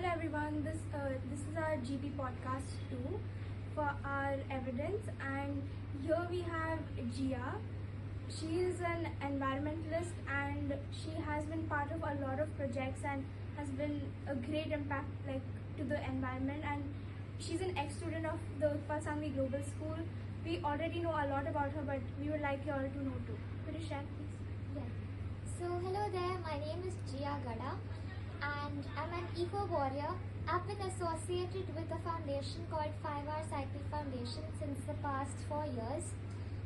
Hello everyone, this is our GB podcast 2 for our evidence, and here we have Jia. She is an environmentalist and she has been part of a lot of projects and has been a great impact to the environment, and she's an ex-student of the Utpal Sangvi Global School. We already know a lot about her, but we would like you all to know too. Could you share please? Yeah. So hello there, my name is Jia Gada and I'm an eco warrior. I've been associated with a foundation called 5-Hour Cycle Foundation since the past 4 years.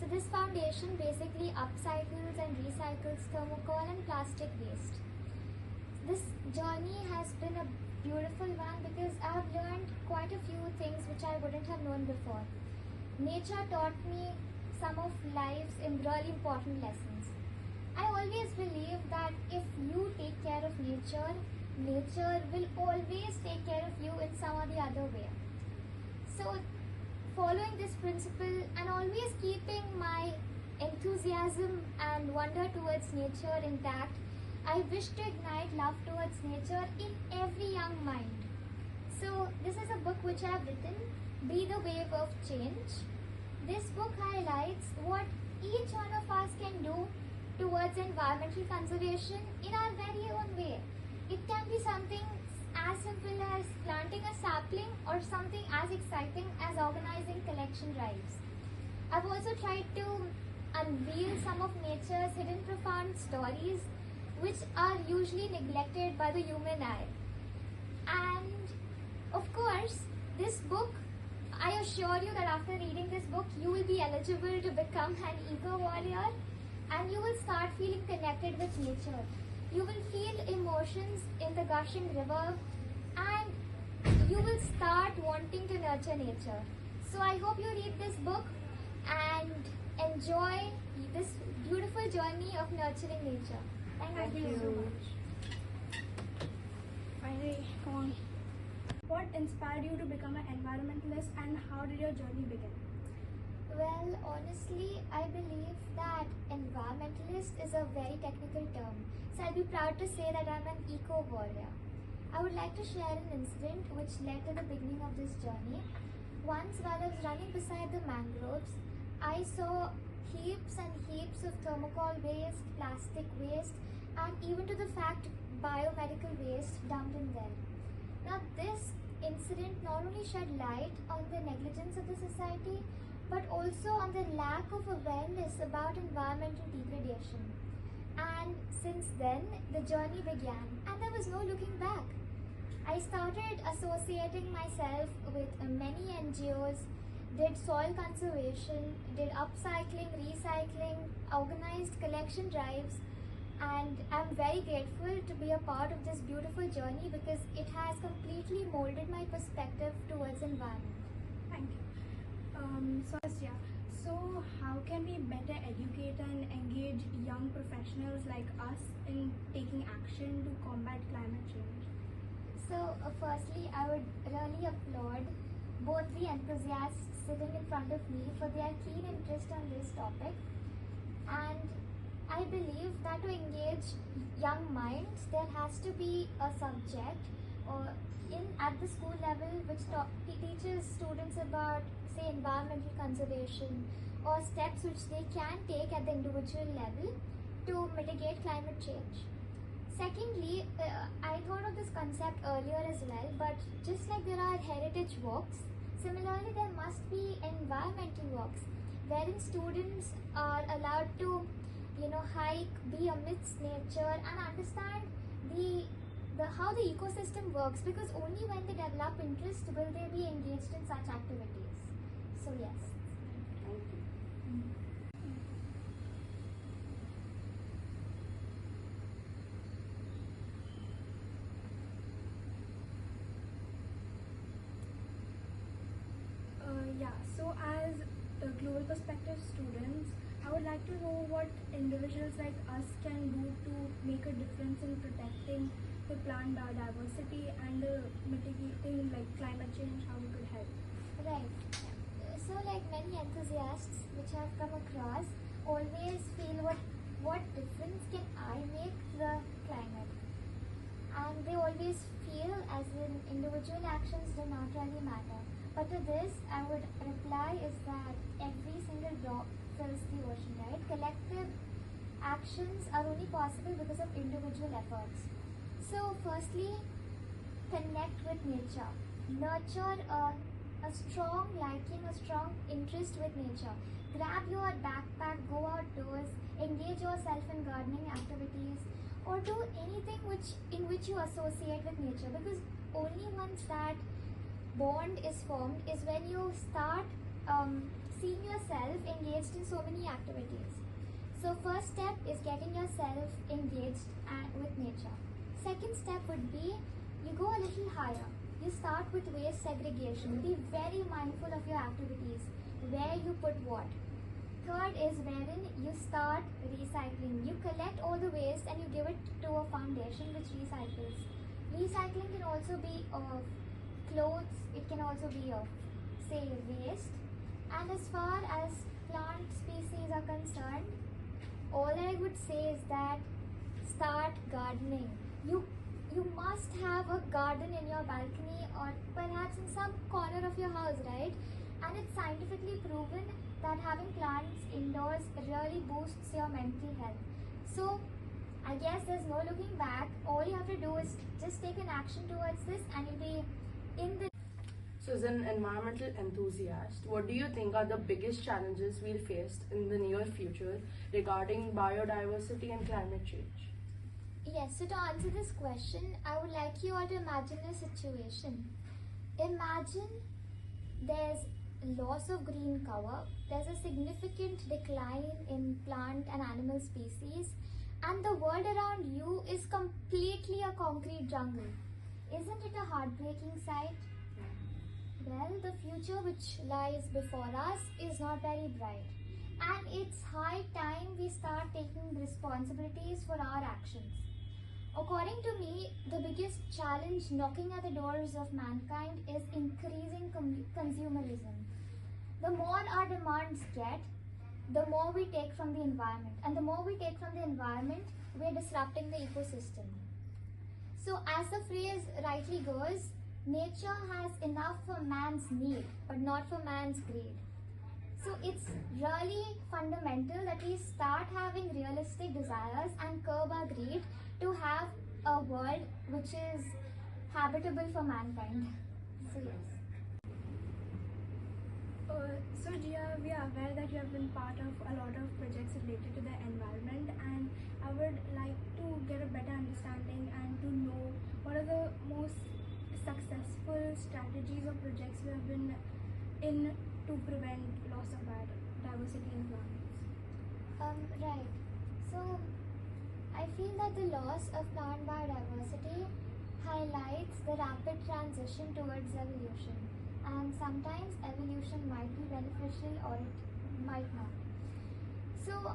So this foundation basically upcycles and recycles thermocol and plastic waste. This journey has been a beautiful one because I've learned quite a few things which I wouldn't have known before. Nature taught me some of life's really important lessons. I always believe that if you take care of nature, nature will always take care of you in some or the other way. So, following this principle and always keeping my enthusiasm and wonder towards nature intact, I wish to ignite love towards nature in every young mind. So, this is a book which I have written, Be the Wave of Change. This book highlights what each one of us can do towards environmental conservation in our very own way. It can be something as simple as planting a sapling or something as exciting as organizing collection drives. I've also tried to unveil some of nature's hidden profound stories which are usually neglected by the human eye. And of course, this book, I assure you that after reading this book, you will be eligible to become an eco warrior and you will start feeling connected with nature. You will feel emotions in the gushing river and you will start wanting to nurture nature. So I hope you read this book and enjoy this beautiful journey of nurturing nature. Thank you so much. Finally, come on. What inspired you to become an environmentalist and how did your journey begin? Well, honestly, I believe that environmentalist is a very technical term. So I'll be proud to say that I'm an eco warrior. I would like to share an incident which led to the beginning of this journey. Once while I was running beside the mangroves, I saw heaps and heaps of thermocol waste, plastic waste, and even to the fact biomedical waste dumped in there. Now this incident not only shed light on the negligence of the society, but also on the lack of awareness about environmental degradation. And since then, the journey began and there was no looking back. I started associating myself with many NGOs, did soil conservation, did upcycling, recycling, organized collection drives, and I'm very grateful to be a part of this beautiful journey because it has completely molded my perspective towards environment. Thank you. So how can we better educate and engage young professionals like us in taking action to combat climate change? So firstly, I would really applaud both the enthusiasts sitting in front of me for their keen interest on this topic. And I believe that to engage young minds, there has to be a subject at the school level which teaches students about, say, environmental conservation or steps which they can take at the individual level to mitigate climate change. Secondly, I thought of this concept earlier as well, but just like there are heritage walks, similarly there must be environmental walks wherein students are allowed to hike, be amidst nature and understand how the ecosystem works, because only when they develop interest will they be engaged in such activities. So yes. Thank you. So as global perspective students, I would like to know what individuals like us can do to make a difference in protecting the plant biodiversity and mitigating climate change, how we could help. Right. So like many enthusiasts which I've come across always feel what difference can I make to the climate, and they always feel as in individual actions do not really matter. But to this, I would reply is that every single drop fills the ocean, right? Collective actions are only possible because of individual efforts. So, firstly, connect with nature. Nurture a strong liking, a strong interest with nature. Grab your backpack, go outdoors, engage yourself in gardening activities, or do anything in which you associate with nature. Because only once that bond is formed is when you start seeing yourself engaged in so many activities. So first step is getting yourself engaged with nature. Second step would be you go a little higher. You start with waste segregation. Be very mindful of your activities, where you put what. Third is wherein you start recycling. You collect all the waste and you give it to a foundation which recycles. Recycling can also be of clothes, it can also be of, say, waste. And as far as plant species are concerned, all I would say is that start gardening. You must have a garden in your balcony or perhaps in some corner of your house, right? And it's scientifically proven that having plants indoors really boosts your mental health. So I guess there's no looking back. All you have to do is just take an action towards this and you'll be in the. So, as an environmental enthusiast, what do you think are the biggest challenges we'll face in the near future regarding biodiversity and climate change? Yes, so to answer this question, I would like you all to imagine a situation. Imagine there's loss of green cover, there's a significant decline in plant and animal species, and the world around you is completely a concrete jungle. Isn't it a heartbreaking sight? Well, the future which lies before us is not very bright, and it's high time we start taking responsibilities for our actions. According to me, the biggest challenge knocking at the doors of mankind is increasing consumerism. The more our demands get, the more we take from the environment. And the more we take from the environment, we're disrupting the ecosystem. So as the phrase rightly goes, nature has enough for man's need, but not for man's greed. So it's really fundamental that we start having realistic desires and curb our greed to have a world which is habitable for mankind. So yes. So Jia, we are aware that you have been part of a lot of projects related to the environment, and I would like to get a better understanding and to know what are the most successful strategies or projects we have been in to prevent loss of biodiversity in plants. Right. So I feel that the loss of plant biodiversity highlights the rapid transition towards evolution. And sometimes evolution might be beneficial or it might not. So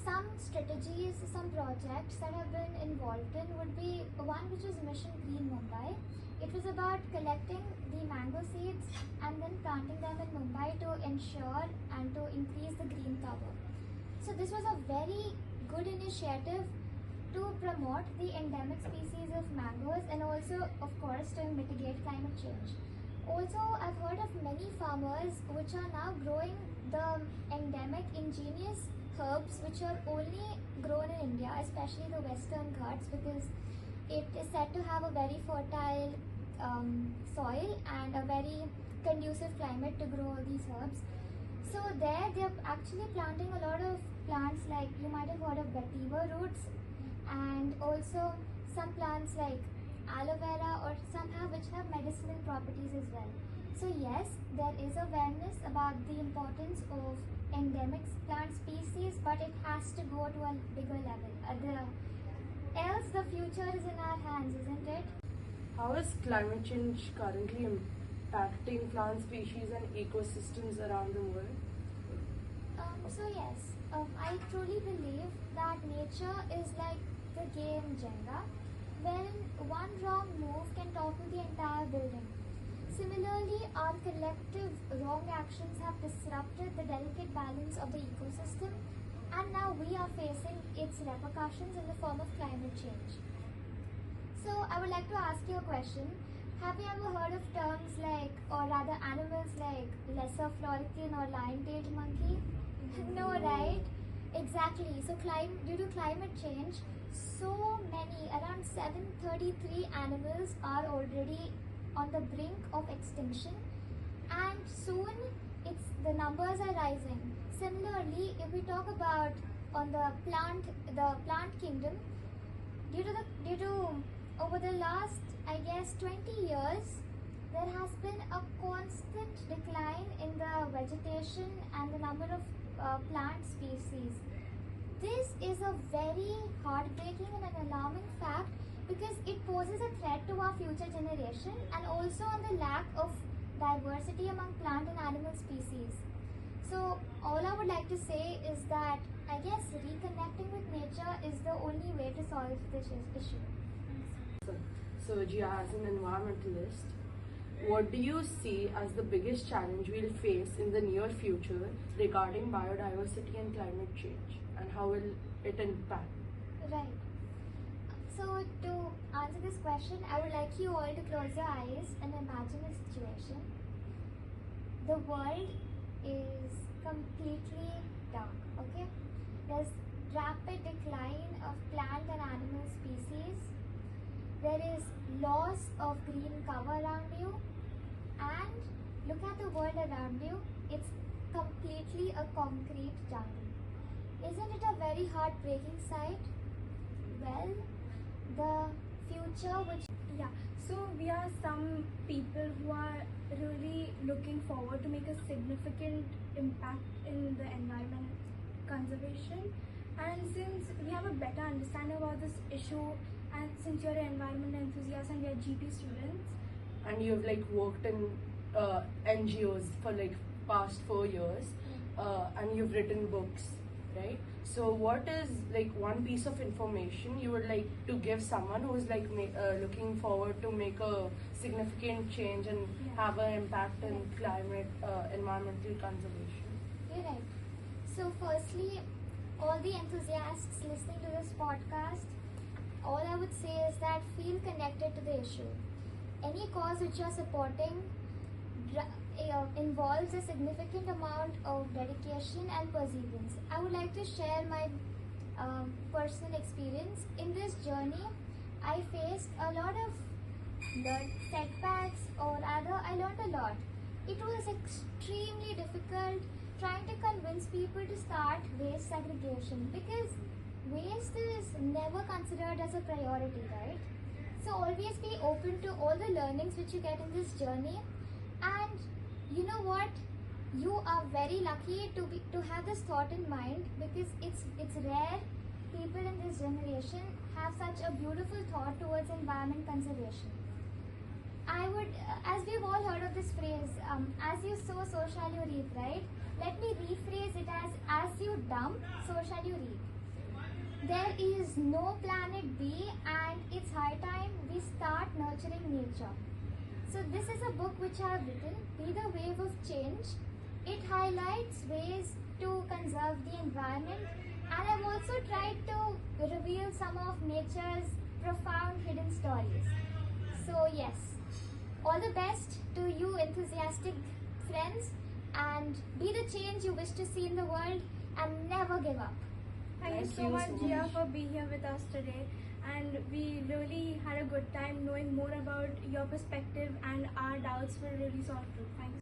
some strategies, some projects that have been involved in would be one which is Mission Green Mumbai. It was about collecting the mango seeds and then planting them in Mumbai to ensure and to increase the green cover. So this was a very good initiative to promote the endemic species of mangoes and also, of course, to mitigate climate change. Also, I've heard of many farmers which are now growing the endemic ingenious herbs which are only grown in India, especially the Western Ghats, because it is said to have a very fertile soil and a very conducive climate to grow these herbs. So there they're actually planting a lot of plants like you might have heard of vetiver roots, and also some plants like aloe vera or some which have medicinal properties as well. So yes, there is awareness about the importance of endemic plant species, but it has to go to a bigger level. Else the future is in our hands, isn't it? How is climate change currently impacting plant species and ecosystems around the world? I truly believe that nature is like the game Jenga, wherein one wrong move can topple the entire building. Similarly, our collective wrong actions have disrupted the delicate balance of the ecosystem, and now we are facing its repercussions in the form of climate change. So, I would like to ask you a question. Have you ever heard of terms like, or rather animals like lesser florican or lion-tailed monkey? No, right? Exactly. So due to climate change, so many, around 733 animals are already on the brink of extinction, and soon the numbers are rising. Similarly, if we talk about on the plant kingdom, due to over the last, I guess, 20 years, there has been a constant decline in the vegetation and the number of plant species. This is a very heartbreaking and an alarming fact because it poses a threat to our future generation and also on the lack of diversity among plant and animal species. So all I would like to say is that I guess reconnecting with nature is the only way to solve this issue. So, Gia, as an environmentalist, what do you see as the biggest challenge we'll face in the near future regarding biodiversity and climate change, and how will it impact? Right. So to answer this question, I would like you all to close your eyes and imagine a situation. The world is completely dark, okay? There's rapid decline of plant and animal species. There is loss of green cover around you, and look at the world around you. It's completely a concrete jungle. Isn't it a very heartbreaking sight? Well, the future which Yeah, so we are some people who are really looking forward to make a significant impact in the environment conservation. And since we have a better understanding about this issue, and since you're an environment enthusiast and we are GP students, And you've like worked in NGOs for like past 4 years, and you've written books, right? So what is like one piece of information you would like to give someone who is like looking forward to make a significant change and have an impact in climate, environmental conservation? You're right. So firstly, all the enthusiasts listening to this podcast, all I would say is that feel connected to the issue. Any cause which you're supporting involves a significant amount of dedication and perseverance. I would like to share my personal experience. In this journey, I faced a lot of setbacks, or rather, I learned a lot. It was extremely difficult trying to convince people to start waste segregation because waste is never considered as a priority, right? So always be open to all the learnings which you get in this journey, and you know what? You are very lucky to have this thought in mind because it's rare people in this generation have such a beautiful thought towards environment conservation. I would, as we've all heard of this phrase, as you sow, so shall you reap, right? Let me rephrase it as you dump, so shall you reap. There is no planet B, and it's high time we start nurturing nature. So this is a book which I have written, Be the Wave of Change. It highlights ways to conserve the environment, and I've also tried to reveal some of nature's profound hidden stories. So yes, all the best to you enthusiastic friends, and be the change you wish to see in the world, and never give up. thank you so much, Gia, for being here with us today. And we really had a good time knowing more about your perspective, and our doubts were really solved too. Thank you.